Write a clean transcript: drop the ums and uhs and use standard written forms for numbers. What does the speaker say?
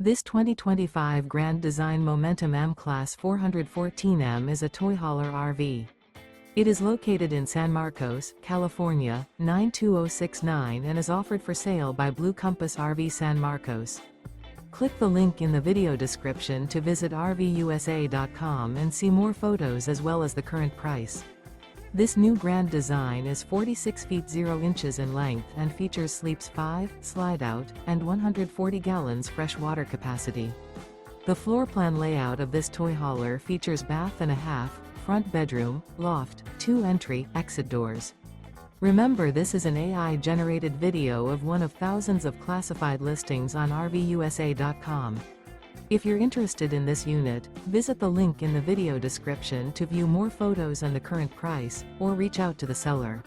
This 2025 Grand Design Momentum M-Class 414M is a toy hauler RV. It is located in San Marcos, California, 92069 and is offered for sale by Blue Compass RV San Marcos. Click the link in the video description to visit RVUSA.com and see more photos as well as the current price. This new grand design is 46 feet 0 inches in length and features sleeps 5, slide-out, and 140 gallons fresh water capacity. The floor plan layout of this toy hauler features bath and a half, front bedroom, loft, 2 entry, exit doors. Remember, this is an AI-generated video of one of thousands of classified listings on RVUSA.com. If you're interested in this unit, visit the link in the video description to view more photos and the current price, or reach out to the seller.